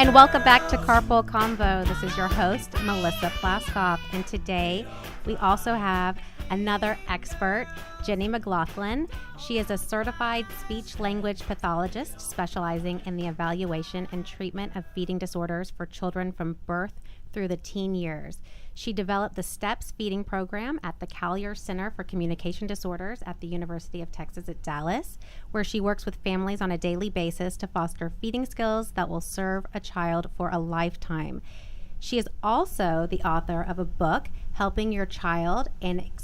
And welcome back to Carpool Convo. This is your host, Melissa Plaskoff. And today we also have another expert, Jenny McGlothlin. She is a certified speech-language pathologist specializing in the evaluation and treatment of feeding disorders for children from birth through the teen years. She developed the STEPS feeding program at the Collier Center for Communication Disorders at the University of Texas at Dallas, where she works with families on a daily basis to foster feeding skills that will serve a child for a lifetime. She is also the author of a book, Helping Your Child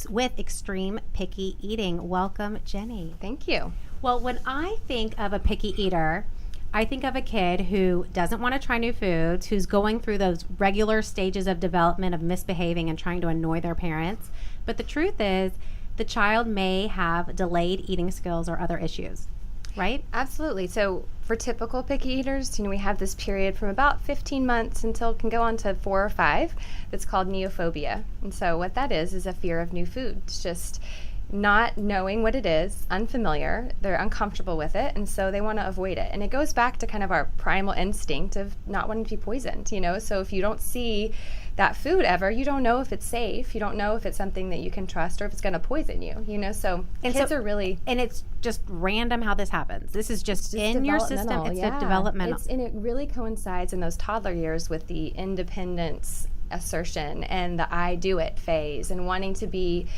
with Extreme Picky Eating. Welcome, Jenny. Thank you. Well, when I think of a picky eater, I think of a kid who doesn't want to try new foods, who's going through those regular stages of development of misbehaving and trying to annoy their parents. But the truth is, the child may have delayed eating skills or other issues, right? Absolutely. So for typical picky eaters, we have this period from about 15 months until it can go on to 4 or 5 that's called Neophobia. And so what that is a fear of new food. It's just not knowing what it is, unfamiliar, they're uncomfortable with it, and so they want to avoid it. And it goes back to kind of our primal instinct of not wanting to be poisoned, So if you don't see that food ever, you don't know if it's safe, you don't know if it's something that you can trust or if it's going to poison you, So kids are really... And it's just random how this happens. This is just in your system. It's a developmental. And it really coincides in those toddler years with the independence assertion and the I do it phase and wanting to be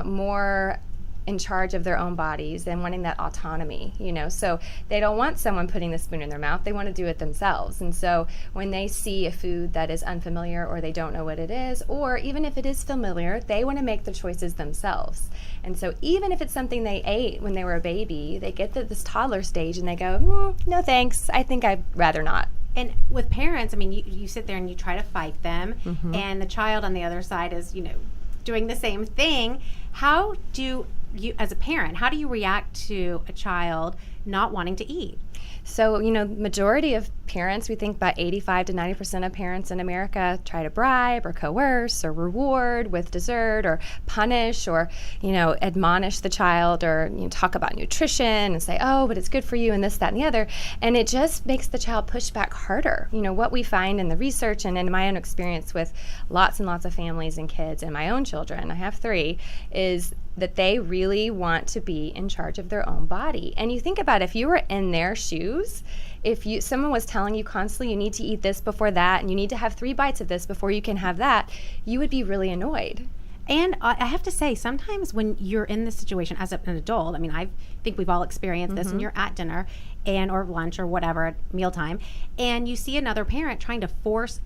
more in charge of their own bodies and wanting that autonomy, So they don't want someone putting the spoon in their mouth. They want to do it themselves. And so when they see a food that is unfamiliar or they don't know what it is, or even if it is familiar, they want to make the choices themselves. And so even if it's something they ate when they were a baby, they get to this toddler stage and they go, no thanks, I think I'd rather not. And with parents, you sit there and you try to fight them, and the child on the other side is, doing the same thing. How do you, as a parent, how do you react to a child not wanting to eat? So, majority of parents, we think about 85 to 90% of parents in America try to bribe or coerce or reward with dessert or punish or, admonish the child or talk about nutrition and say, oh, but it's good for you and this, that, and the other. And it just makes the child push back harder. What we find in the research and in my own experience with lots and lots of families and kids and my own children, I have 3, is that they really want to be in charge of their own body. And you think about if you were in their shoes, if someone was telling you constantly you need to eat this before that and you need to have 3 bites of this before you can have that, you would be really annoyed. And I have to say, sometimes when you're in this situation as an adult, I think we've all experienced this, and you're at dinner or lunch or whatever at mealtime, and you see another parent trying to force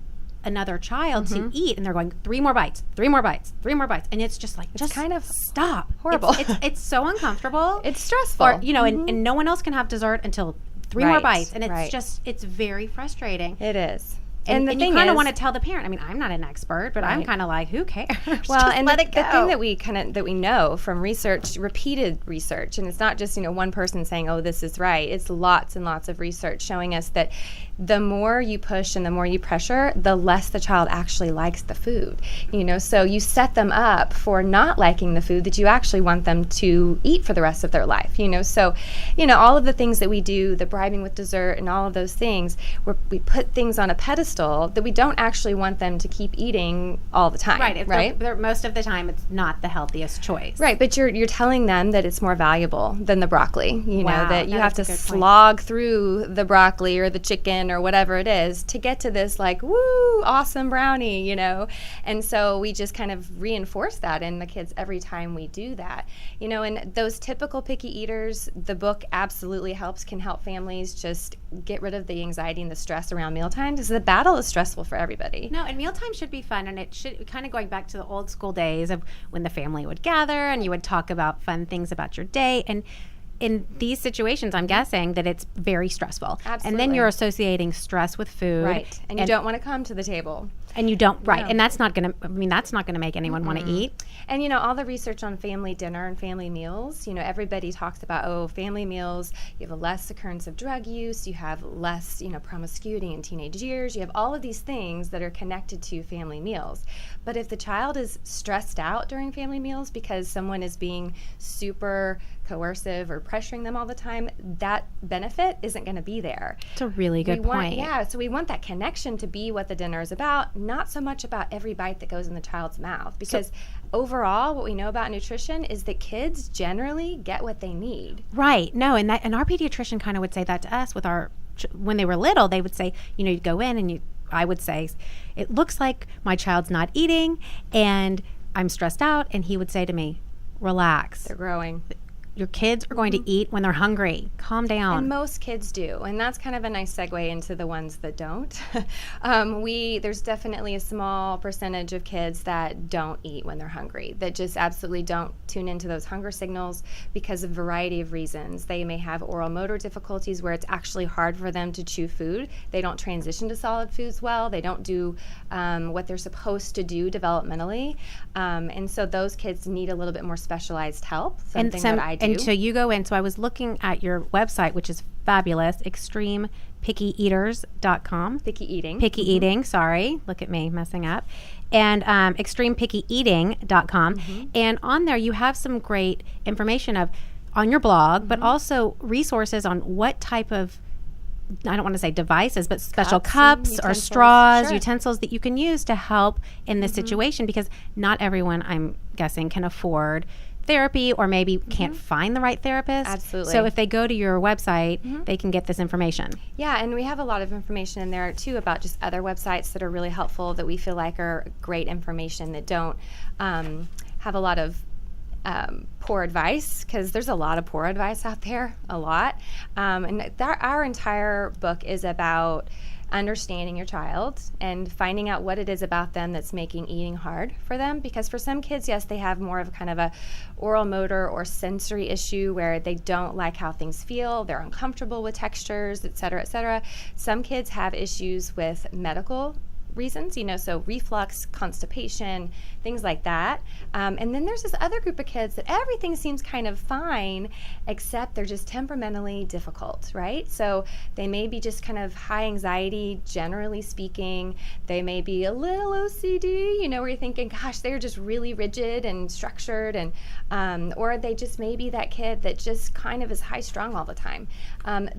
another child to eat, and they're going 3 more bites, 3 more bites, 3 more bites, and it's just like, it's kind of stop. Horrible. It's so uncomfortable. It's stressful. Or, and no one else can have dessert until 3 more bites, and it's it's very frustrating. It is. And the thing you kind of want to tell the parent. I'm not an expert, but I'm kind of like, who cares? Well, and let it go. The thing that we know from research, repeated research, and it's not just one person saying, oh, this is right. It's lots and lots of research showing us that the more you push and the more you pressure, the less the child actually likes the food. So you set them up for not liking the food that you actually want them to eat for the rest of their life. So all of the things that we do, the bribing with dessert and all of those things, where we put things on a pedestal that we don't actually want them to keep eating all the time. Right. Most of the time, it's not the healthiest choice. Right, but you're telling them that it's more valuable than the broccoli. That you have to slog through the broccoli or the chicken or whatever it is to get to this woo, awesome brownie, And so we just kind of reinforce that in the kids every time we do that. And those typical picky eaters, the book absolutely can help families just get rid of the anxiety and the stress around mealtime, because the battle is stressful for everybody. No, and mealtime should be fun, and it should kind of going back to the old school days of when the family would gather and you would talk about fun things about your day. And in these situations, I'm guessing that it's very stressful. Absolutely. And then you're associating stress with food. Right. And you don't want to come to the table. And you don't, right. And that's not going to, that's not going to make anyone want to eat. And, all the research on family dinner and family meals, everybody talks about, family meals, you have a less occurrence of drug use, you have less, promiscuity in teenage years, you have all of these things that are connected to family meals. But if the child is stressed out during family meals because someone is being super coercive or pressuring them all the time, that benefit isn't going to be there. It's a really good point. So we want that connection to be what the dinner is about, not so much about every bite that goes in the child's mouth. Because overall, what we know about nutrition is that kids generally get what they need. Right. No, and our pediatrician kind of would say that to us with when they were little. They would say, you'd go in and I would say, it looks like my child's not eating and I'm stressed out. And he would say to me, relax. They're growing. Your kids are going to eat when they're hungry. Calm down. And most kids do. And that's kind of a nice segue into the ones that don't. There's definitely a small percentage of kids that don't eat when they're hungry, that just absolutely don't tune into those hunger signals because of a variety of reasons. They may have oral motor difficulties where it's actually hard for them to chew food. They don't transition to solid foods well. They don't do what they're supposed to do developmentally. And so those kids need a little bit more specialized help, something that I do. And so you go in. So I was looking at your website, which is fabulous, extremepickeaters.com. Picky eating. Picky eating, sorry. Look at me messing up. And extremepickeating.com. And on there you have some great information on your blog, but also resources on what type of, I don't want to say devices, but special cups or straws, utensils that you can use to help in this situation, because not everyone, I'm guessing, can afford therapy or maybe can't find the right therapist. Absolutely. So if they go to your website, they can get this information. Yeah, and we have a lot of information in there too about just other websites that are really helpful that we feel like are great information that don't have a lot of poor advice, because there's a lot of poor advice out there, a lot. And our entire book is about understanding your child and finding out what it is about them that's making eating hard for them. Because for some kids, yes, they have more of kind of a oral motor or sensory issue where they don't like how things feel, they're uncomfortable with textures, et cetera, et cetera. Some kids have issues with medical reasons, so reflux, constipation, things like that. And then there's this other group of kids that everything seems kind of fine, except they're just temperamentally difficult, right? So they may be just kind of high anxiety, generally speaking. They may be a little OCD, where you're thinking, gosh, they're just really rigid and structured, and or they just may be that kid that just kind of is high strung all the time.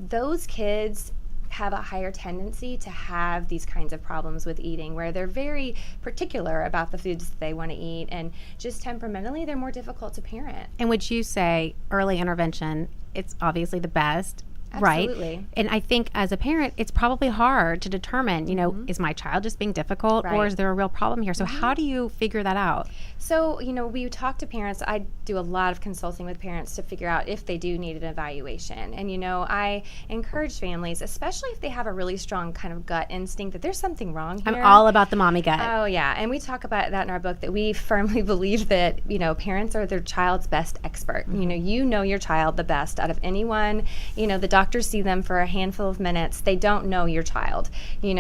Those kids have a higher tendency to have these kinds of problems with eating, where they're very particular about the foods that they want to eat, and just temperamentally they're more difficult to parent. And would you say early intervention, it's obviously the best, Absolutely. Right? And I think as a parent, it's probably hard to determine, is my child just being difficult, or is there a real problem here? So how do you figure that out? So, we talk to parents. I do a lot of consulting with parents to figure out if they do need an evaluation. And, I encourage families, especially if they have a really strong kind of gut instinct that there's something wrong here. I'm all about the mommy gut. Oh, yeah. And we talk about that in our book, that we firmly believe that, parents are their child's best expert. You know your child the best out of anyone. The doctors see them for a handful of minutes. They don't know your child,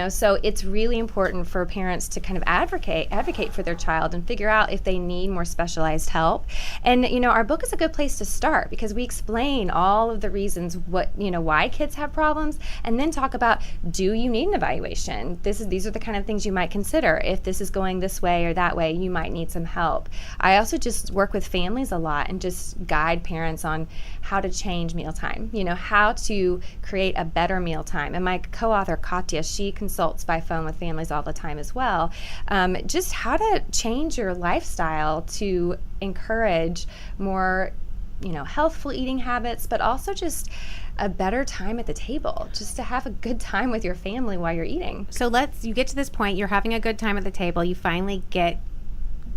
so it's really important for parents to kind of advocate for their child and figure out if they need more specialized help. And, our book is a good place to start, because we explain all of the reasons why kids have problems, and then talk about, do you need an evaluation? These are the kind of things you might consider. If this is going this way or that way, you might need some help. I also just work with families a lot and just guide parents on how to change mealtime, how to create a better mealtime. And my co-author, Katya, she consults by phone with families all the time as well. Just how to change your lifestyle to encourage more, healthful eating habits, but also just a better time at the table, just to have a good time with your family while you're eating. So you get to this point, you're having a good time at the table, you finally get,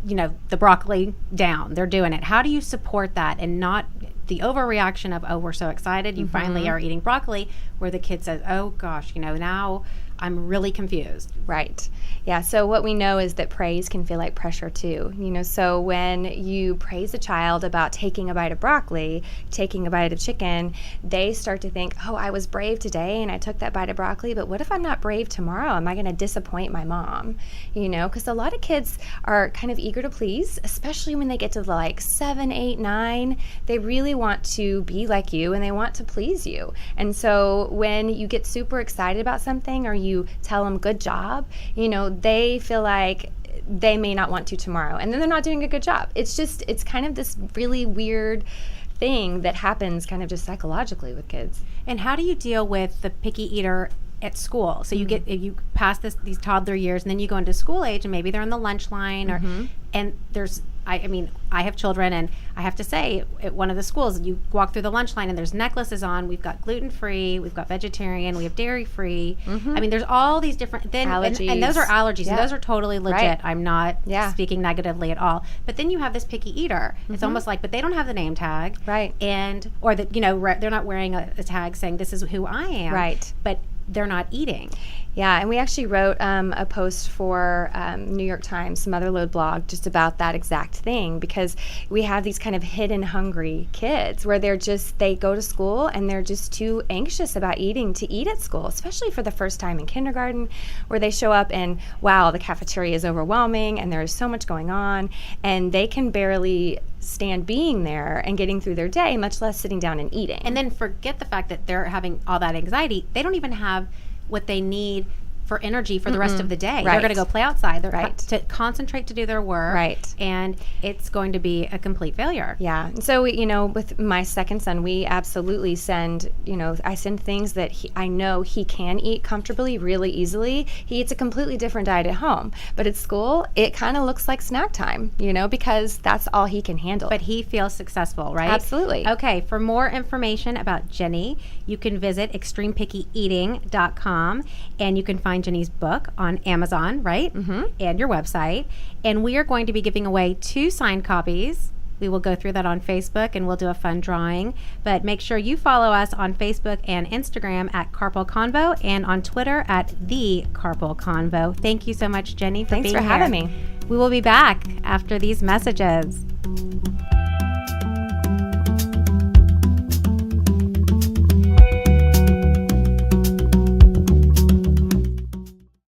the broccoli down, they're doing it. How do you support that and not the overreaction of, oh, we're so excited, you finally are eating broccoli, where the kid says, oh gosh, now I'm really confused. Right. Yeah. So what we know is that praise can feel like pressure too. So when you praise a child about taking a bite of broccoli, taking a bite of chicken, they start to think, oh, I was brave today and I took that bite of broccoli, but what if I'm not brave tomorrow? Am I going to disappoint my mom? Because a lot of kids are kind of eager to please, especially when they get to like 7, 8, 9. They really want to be like you and they want to please you. And so when you get super excited about something or you tell them good job, they feel like they may not want to tomorrow, and then they're not doing a good job. It's kind of this really weird thing that happens kind of just psychologically with kids. And how do you deal with the picky eater at school? So you pass these toddler years, and then you go into school age, and maybe they're on the lunch line, and there's I have children, and I have to say, at one of the schools, you walk through the lunch line and there's necklaces on. We've got gluten-free, we've got vegetarian, we have dairy-free. There's all these different allergies. And those are allergies, and those are totally legit. Right. I'm not speaking negatively at all. But then you have this picky eater. It's almost like, but they don't have the name tag, right? Or that they're not wearing a tag saying this is who I am, right? But they're not eating. Yeah, and we actually wrote a post for New York Times Motherload blog just about that exact thing, because we have these kind of hidden hungry kids where they go to school and they're just too anxious about to eat at school, especially for the first time in kindergarten, where they show up and wow, the cafeteria is overwhelming and there is so much going on and they can barely stand being there and getting through their day, much less sitting down and eating. And then forget the fact that they're having all that anxiety. They don't even have what they need for energy for the rest of the day. Right. They're going to go play outside. They're to concentrate to do their work. Right. And it's going to be a complete failure. Yeah. And so, with my second son, we absolutely send, I send things that I know he can eat comfortably, really easily. He eats a completely different diet at home. But at school, it kind of looks like snack time, because that's all he can handle. But he feels successful, right? Absolutely. Okay. For more information about Jenny, you can visit extremepickyeating.com, and you can find Jenny's book on Amazon, right? And your website. And we are going to be giving away 2 signed copies. We will go through that on Facebook, and we'll do a fun drawing. But make sure you follow us on Facebook and Instagram at Carpool Convo, and on Twitter at The Carpool Convo. Thank you so much, Jenny, for being here. Thanks for having me. We will be back after these messages.